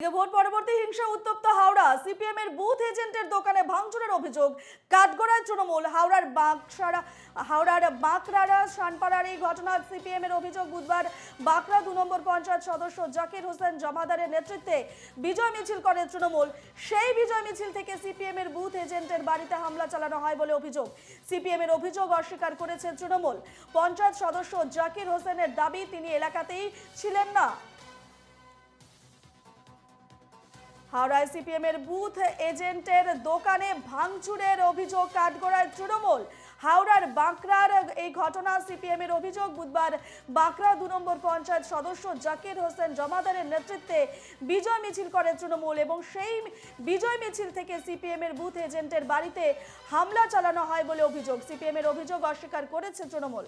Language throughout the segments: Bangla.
ভোট পরবর্তী হিংসা উত্তপ্ত হাওড়া সিপিএম এর বুথ এজেন্টের দোকানে ভাঙচুরের অভিযোগ কাঠগড়ায় তৃণমূল হাওড়ার বাঁকড়ারা শানপাড়ার এই ঘটনা সিপিএম এর অভিযোগ বুধবার বাঁকড়া 2 নম্বর পঞ্চায়েত সদস্য জাকির হোসেন জমাদারের নেতৃত্বে বিজয় মিছিল করে তৃণমূল। সেই বিজয় মিছিল থেকে সিপিএম এর বুথ এজেন্টের বাড়িতে হামলা চালানো হয় বলে অভিযোগ। সিপিএম এর অভিযোগ অস্বীকার করেছে তৃণমূল। পঞ্চায়েত সদস্য জাকির হোসেনের দাবি তিনি এলাকাতেই ছিলেন না। হাওড়ায় সিপিএম এর বুথ এজেন্টের দোকানে ভাঙচুরের অভিযোগ কাঠগড়ায় তৃণমূল। হাওড়ার বাঁকড়ার এই ঘটনা সিপিএম এর অভিযোগ বুধবার বাঁকড়া 2 নম্বর পঞ্চায়েত সদস্য জাকির হোসেন জমাদারের নেতৃত্বে বিজয় মিছিল করে তৃণমূল এবং সেই বিজয় মিছিল থেকে সিপিএম এর বুথ এজেন্টের বাড়িতে হামলা চালানো হয় বলে অভিযোগ। সিপিএম এর অভিযোগ অস্বীকার করেছে তৃণমূল।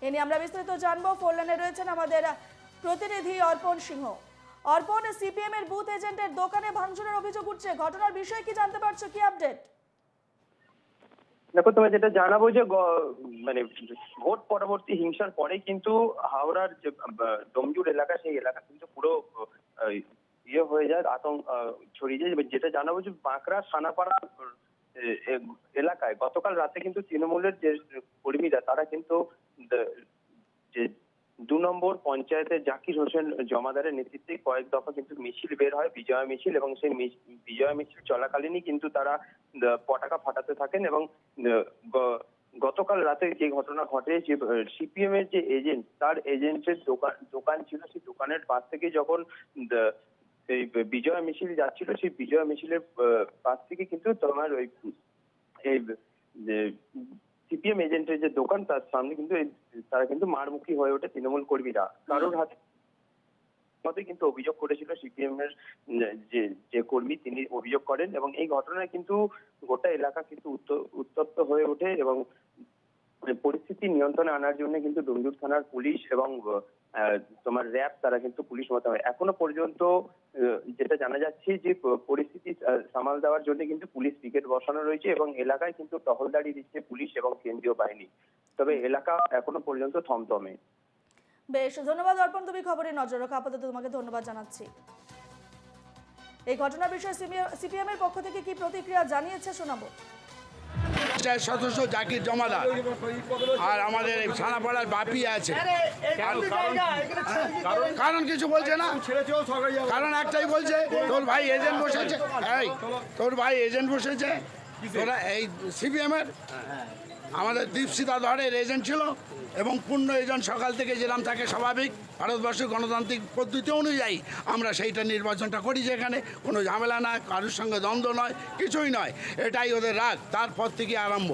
এ নিয়ে আমরা বিস্তারিত জানবো। ফোন লাইনে রয়েছেন আমাদের প্রতিনিধি অর্পণ সিংহ। অর্পণ, সিপিএম এর বুথ এজেন্টের দোকানে ভাঙচুরের অভিযোগ উঠছে, ঘটনার বিষয়ে কি জানতে পারছো, কি আপডেট? দেখো, তোমায় যেটা জানাবো যে মানে ভোট পরবর্তী হিংসার পরে কিন্তু হাওড়ার যে ডোমজুর এলাকা, সেই এলাকা কিন্তু পুরো ইয়ে হয়ে যায়, আতঙ্ক ছড়িয়ে যায়। যেটা জানাবো যে বাঁকড়া সানাপাড়া এলাকায় গতকাল রাতে কিন্তু তৃণমূলের যে কর্মীরা তারা কিন্তু যে 2 নম্বর পঞ্চায়েতে জাকির হোসেন জমাদারের নেতৃত্বে কয়েক দফা কিন্তু মিছিল বের হয়, বিজয় মিছিল, এবং সেই বিজয় মিছিল চলাকালীনই কিন্তু তারা পতাকা ফাটাতে থাকেন। এবং গতকাল রাতে যে ঘটনা ঘটে, যে সিপিএম এর যে এজেন্ট, তার এজেন্টের দোকান ছিল, সেই দোকানের পাশ থেকে যখন এই বিজয় মিছিল যাচ্ছিল, সেই বিজয় মিছিলের পাশ থেকে কিন্তু তোমার ওই যে সিপিএম এজেন্টের যে দোকান, তার সামনে কিন্তু তারা কিন্তু মারমুখী হয়ে ওঠে তৃণমূল কর্মীরা। কারোর হাতে মতে কিন্তু অভিযোগ করেছিল সিপিএম এর যে কর্মী, তিনি অভিযোগ করেন, এবং এই ঘটনায় কিন্তু গোটা এলাকা কিন্তু উত্তপ্ত হয়ে ওঠে। এবং পরিস্থিতি নিয়ন্ত্রণে আনার জন্য কিন্তু ডোমজুর থানার পুলিশ এবং তোমার র্যাব, তারা কিন্তু পুলিশ মোতায়েন হয়। এখনো পর্যন্ত যেটা জানা যাচ্ছে যে পরিস্থিতি সামাল দেওয়ার জন্য কিন্তু পুলিশ পিকেট বসানো রয়েছে এবং এলাকায় কিন্তু টহলদারি দিচ্ছে পুলিশ এবং কেন্দ্রীয় বাহিনী। তবে এলাকা এখনো পর্যন্ত থমথমে। বেশ, ধন্যবাদ অর্পণ, তুমি খবরে নজর রাখো। আপাতত তোমাকে ধন্যবাদ জানাচ্ছি। এই ঘটনার বিষয়ে সিপিএম এর পক্ষ থেকে কি প্রতিক্রিয়া জানিয়েছে শোনাবো। সদস্য জাকির জমাদার আর আমাদের ছানাপাড়ার বাপি আছে, কারণ কিছু বলছে না, কারণ একটাই বলছে তোর ভাই এজেন্ট বসেছে, তোর ভাই এজেন্ট বসেছে, তোরা এই সিপিএম এর আমাদের দীপশিতা ধরের এজেন্ট ছিল এবং পূর্ণ এজেন্ট সকাল থেকে যেরকম থাকে স্বাভাবিক ভারতবর্ষের গণতান্ত্রিক পদ্ধতি অনুযায়ী আমরা সেইটা নির্বাচনটা করি, যেখানে কোনো ঝামেলা না, কারোর সঙ্গে দ্বন্দ্ব নয়, কিছুই নয়। এটাই ওদের রাগ। তারপর থেকে আরম্ভ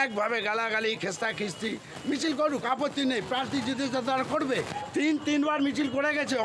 একভাবে গালাগালি, খেস্তা খিস্তি, মিছিল করুক, আপত্তি নেই, প্রার্থী জিতেছে তারা করবে। তিনবার মিছিল করে গেছে।